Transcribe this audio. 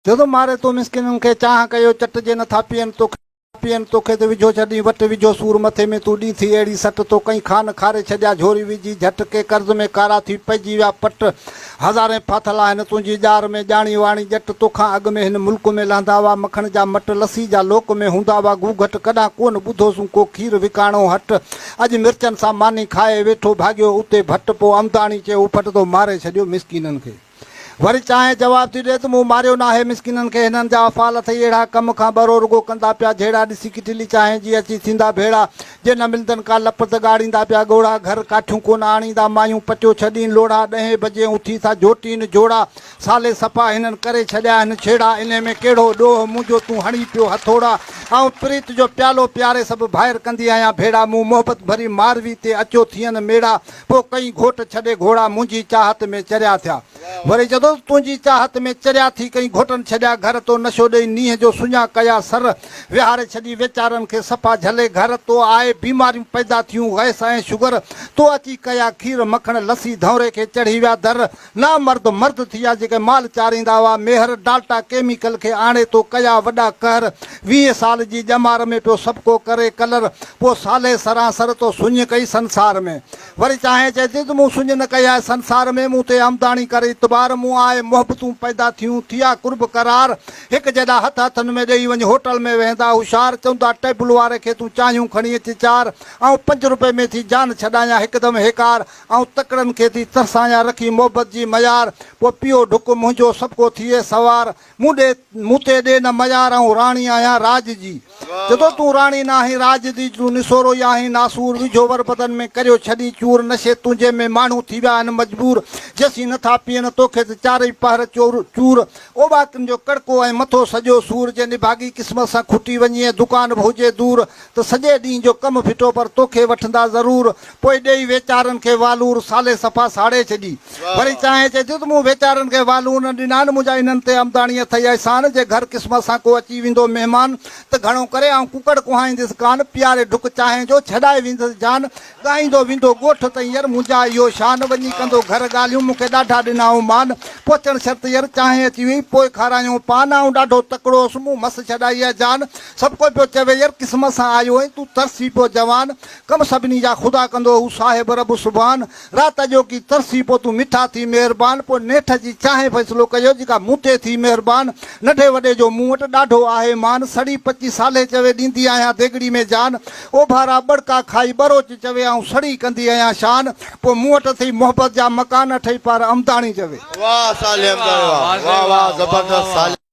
जो मारे तो मिसकिन के चाह कयो चट जे नथा पियन तो तोखे तो विझो छॾी वट विझो सूर मथे में तू ॾी थी अहिड़ी सट तो कई खान खारे छॾिया झोरी विझी झट के कर्ज़ में कारा थी पइजी विया पट हज़ारे फाथल आहिनि तुंहिंजी ॼार में ॼाणी वाणी जट तोखां अॻु में हिन मुल्क में लहंदा हुआ मखण जा मट लसी जा लोक में हूंदा हुआ गूघट कॾहिं कोन ॿुधोसूं को खीर विकाणो हट अॼु मिर्चनि सां मानी खाए वेठो भाॻियो उते भट पोइ अमदाणी चयो उफट तो मारे छॾियो मिसकीननि खे वरी चाहे जवाब थी ॾे त मूं मारियो न आहे मिसकिननि खे हिननि जा अफ़ाल अथई अहिड़ा कम खां बरो रुगो कंदा पिया जहिड़ा ॾिसी किटली चाहे जी अची थींदा भेड़ा जे न मिलंदनि का लपत ॻाड़ींदा पिया ॻोड़ा घर काठियूं कोन आणींदा मायूं पटियो छॾीनि लोड़ा 10 बजे उथी था जोटीनि जोड़ा साले सफ़ा हिननि करे छॾिया आहिनि छेड़ा इन में कहिड़ो ॾोह मुंहिंजो तूं हणी पियो हथोड़ा ऐं प्रीत जो प्यालो प्यारे सभु ॿाहिरि कंदी आहियां भेड़ा मूं मोहबत भरी मारवी ते अचो थियनि मेड़ा पोइ कई घोट छॾे घोड़ा मुंहिंजी चाहत में चरिया थिया वरी जदों तुंहिंजी चाहत में चरिया थी कई घोटनि छॾिया घर तो नशो ॾेई नींहं जो सुञा कया सर विहारे छॾी वीचारनि खे सफ़ा झले घर तो आए बीमारियूं पैदा थियूं गैस ऐं शुगर तो अची कया खीर मखण लसी धौरे खे चढ़ी विया दर ना मर्द मर्द थी विया जेके माल चारींदा हुआ मेहर डाल्टा केमिकल खे आणे तो कया वॾा कहर 20 साल जी ॼमार में पियो सभु को करे कलर पोइ साले सरासर तो सुञ कई संसार में वरी चाहे चए थी त मूं सुञ न कई आहे संसार में मूं ते आमदाणी करे इतबार मूं आए मोहबतूं पैदा थियूं थिया कुर्ब करार हिकु जॾहिं हथ हथनि में ॾेई वञ होटल में वेंदा होशियार चवंदा टेबल वारे खे तूं चांहियूं खणी अच 4 ऐं 5 रुपए में थी जान छॾायां हिकदमि हेकार ऐं तकड़नि खे थी तरसायां रखी मोहबत जी मयार पोइ पियो ढुक मुंहिंजो सभु को थिए सवार मूं ते ॾे न मयार ऐं राणी आहियां राज जी जदों तूं राणी न आहीं राज जी तूं निसोरो ई आहीं नासूर विझो वर बदन में करियो छॾी चूर नशे तुंहिंजे में माण्हू थी विया आहिनि मजबूर जसी नथा पीअनि तोखे त 4 पहर चूर ओबाकिन जो कड़को ऐं मथो सॼो सूर जे निभागी क़िस्मत सां खुटी वञे दुकान बि हुजे दूर त सॼे ॾींहं जो कमु फिटो पर तोखे वठंदा ज़रूर पोइ ॾेई वेचारनि खे वालूर साले सफ़ा साड़े छॾी वरी चाहे चए थो त मूं वेचारनि खे वालूर न ॾिना आहिनि मुंहिंजा इन्हनि ते आमदाणीअ अथई अहसान जे घर क़िस्मत सां को अची वेंदो महिमान त घणो करे ऐं कुकड़ कुहाईंदुसि कान प्यारे ढुक चाहे जो छॾाए वेंदुसि जान ॻाईंदो वेंदो ॻोठ त हींअर मुंहिंजा इहो शान वञी कंदो घर ॻाल्हियूं मूंखे ॾाढा ॾिनाऊं मान पोचण शर्त हींअर चाहे अची वई पोइ खारायूं पान ऐं ॾाढो तकिड़ो हुउसि मूं मस छॾाई आहे जान सभु को पियो चवे यार क़िस्मत सां आयो ऐं तूं तरसी पियो जवान कमु सभिनी जा ख़ुदा कंदो हू साहिब रब सुभान राति जो की तरसी पोइ तूं मिठा थी महिरबान पोइ नेठ जी चाहे फ़ैसिलो कयो जेका मूं ते थी महिरबान नंढे वॾे जो मूं वटि ॾाढो आहे मान सड़ी 25 साले चवे ॾींदी आहियां देगड़ी में जान ओ भारा बड़का खाई बरोच चवे ऐं सड़ी कंदी आहियां शान पोइ मूं वटि अथई मोहबत जा मकान ठही पर आमदाणी चवे वाह साले वाह वाह जबरदस्त साले।